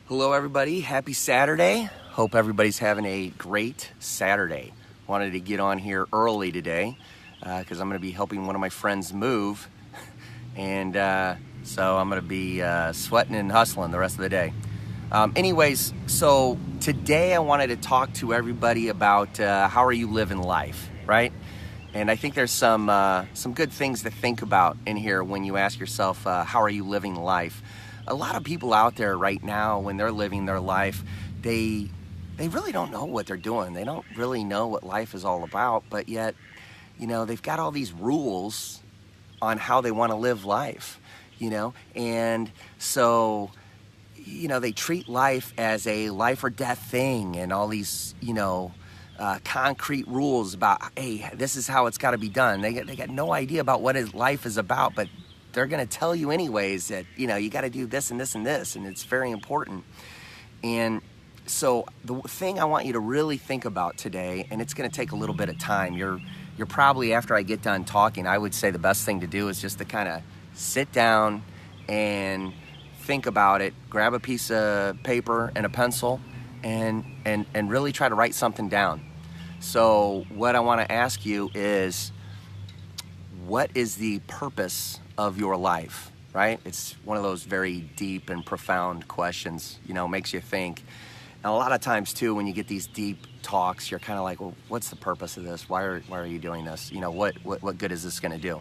Hello everybody, happy Saturday. Hope everybody's having a great Saturday. Wanted to get on here early today because I'm going to be helping one of my friends move, and so I'm going to be sweating and hustling the rest of the day. Anyways, so today I wanted to talk to everybody about how are you living life, right? And I think there's some good things to think about in here when you ask yourself, how are you living life? A lot of people out there right now, when they're living their life, they really don't know what they're doing. They don't really know what life is all about, but yet, they've got all these rules on how they want to live life, and so, they treat life as a life or death thing and all these, concrete rules about, hey, this is how it's got to be done. They got no idea about what life is about, but they're going to tell you anyways that, you got to do this and this and this, and it's very important. And so the thing I want you to really think about today, and it's going to take a little bit of time. You're probably, after I get done talking, I would say the best thing to do is just to kind of sit down and think about it, grab a piece of paper and a pencil, and really try to write something down. So what I want to ask you is, what is the purpose of your life, right? It's one of those very deep and profound questions, makes you think. And a lot of times too, when you get these deep talks, you're kind of like, well, what's the purpose of this? Why are you doing this? What good is this going to do?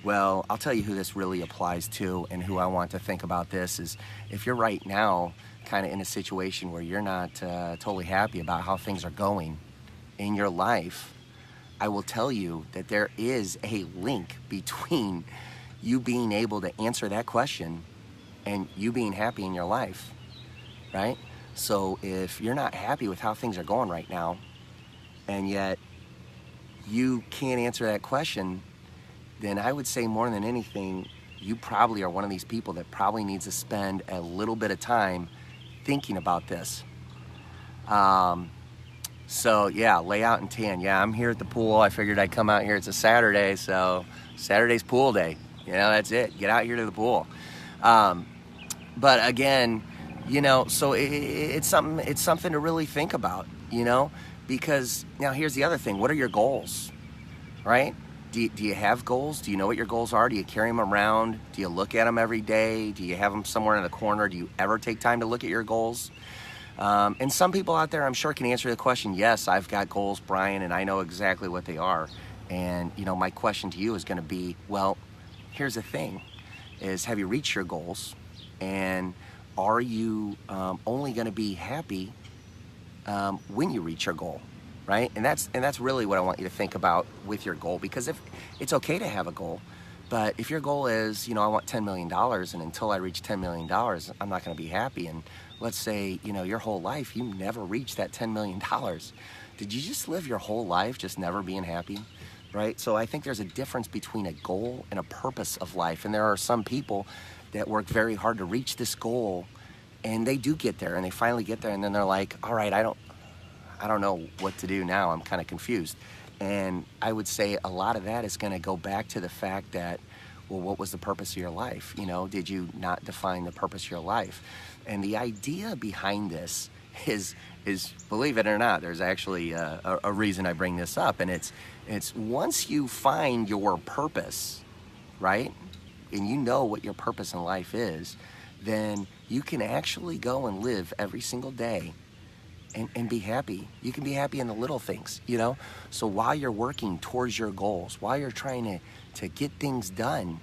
Well, I'll tell you who this really applies to, and who I want to think about this is, if you're right now kind of in a situation where you're not totally happy about how things are going in your life, I will tell you that there is a link between you being able to answer that question and you being happy in your life, right? So if you're not happy with how things are going right now, and yet you can't answer that question, then I would say more than anything, you probably are one of these people that probably needs to spend a little bit of time thinking about this. So yeah, lay out and tan. Yeah, I'm here at the pool. I figured I'd come out here. It's a Saturday, so Saturday's pool day. That's it. Get out here to the pool. But again, so it's something to really think about, because now here's the other thing. What are your goals, right? Do you have goals? Do you know what your goals are? Do you carry them around? Do you look at them every day? Do you have them somewhere in the corner? Do you ever take time to look at your goals? And some people out there, I'm sure, can answer the question, yes, I've got goals, Brian, and I know exactly what they are. And, my question to you is going to be, well, here's the thing, is have you reached your goals? And are you only going to be happy when you reach your goal, right? And that's really what I want you to think about with your goal, because if it's okay to have a goal, but if your goal is, I want $10 million, and until I reach $10 million, I'm not going to be happy. And let's say, your whole life, you never reached that $10 million. Did you just live your whole life just never being happy, right? So I think there's a difference between a goal and a purpose of life. And there are some people that work very hard to reach this goal, and they do get there, and they finally get there, and then they're like, all right, I don't know what to do now. I'm kind of confused. And I would say a lot of that is going to go back to the fact that, well, what was the purpose of your life? Did you not define the purpose of your life? And the idea behind this is believe it or not, there's actually a reason I bring this up. And it's once you find your purpose, right? And you know what your purpose in life is, then you can actually go and live every single day and be happy. You can be happy in the little things, So while you're working towards your goals, while you're trying to get things done,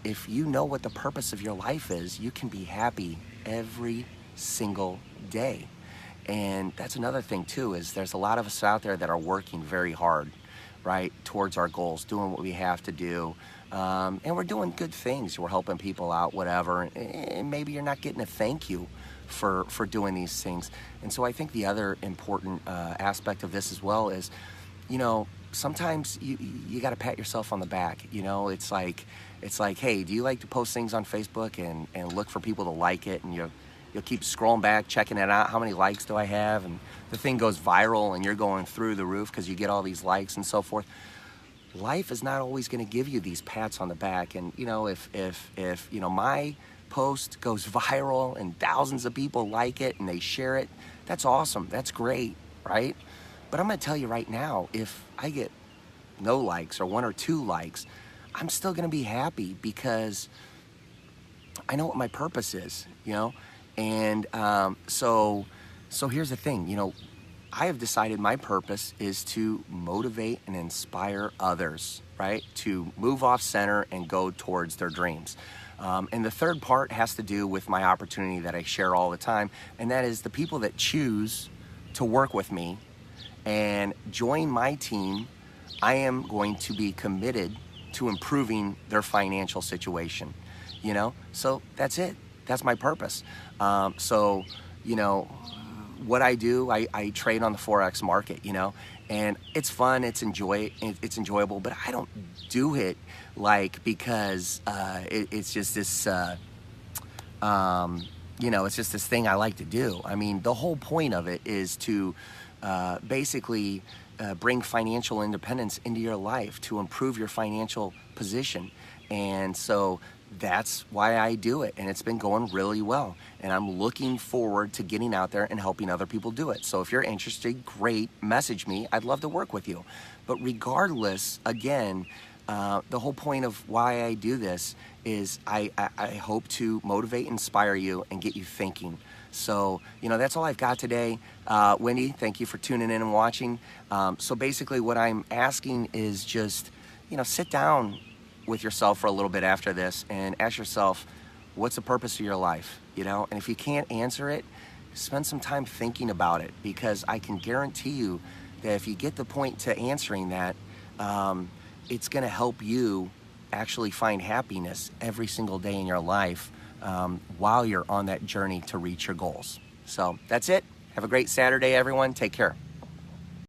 if you know what the purpose of your life is, you can be happy every single day. And that's another thing too, is there's a lot of us out there that are working very hard, right, towards our goals, doing what we have to do. And we're doing good things. We're helping people out, whatever. And maybe you're not getting a thank you for doing these things. And so I think the other important aspect of this as well is, sometimes you got to pat yourself on the back. It's like, hey, do you like to post things on Facebook and look for people to like it, and you'll keep scrolling back, checking it out, how many likes do I have, and the thing goes viral and you're going through the roof because you get all these likes and so forth. Life is not always going to give you these pats on the back. And if my post goes viral and thousands of people like it and they share it, that's awesome. That's great, right? But I'm gonna tell you right now, if I get no likes or 1 or 2 likes, I'm still gonna be happy because I know what my purpose is, you know? And so here's the thing, you know, I have decided my purpose is to motivate and inspire others, right? To move off center and go towards their dreams. And the third part has to do with my opportunity that I share all the time, and that is the people that choose to work with me and join my team. I am going to be committed to improving their financial situation, you know? So that's it. That's my purpose. So, you know, what I do, I trade on the Forex market, you know, and it's fun, it's enjoyable, but I don't do it like because it's just this, you know, it's just this thing I like to do. I mean, the whole point of it is to basically bring financial independence into your life, to improve your financial position. And so that's why I do it, and it's been going really well, and I'm looking forward to getting out there and helping other people do it. So if you're interested, great, message me. I'd love to work with you. But regardless, again, the whole point of why I do this is I hope to motivate, inspire you, and get you thinking. So, you know, that's all I've got today. Wendy, thank you for tuning in and watching. So basically what I'm asking is just, you know, sit down with yourself for a little bit after this and ask yourself, what's the purpose of your life, you know? And if you can't answer it, spend some time thinking about it, because I can guarantee you that if you get the point to answering that, it's gonna help you actually find happiness every single day in your life while you're on that journey to reach your goals. So that's it. Have a great Saturday, everyone. Take care.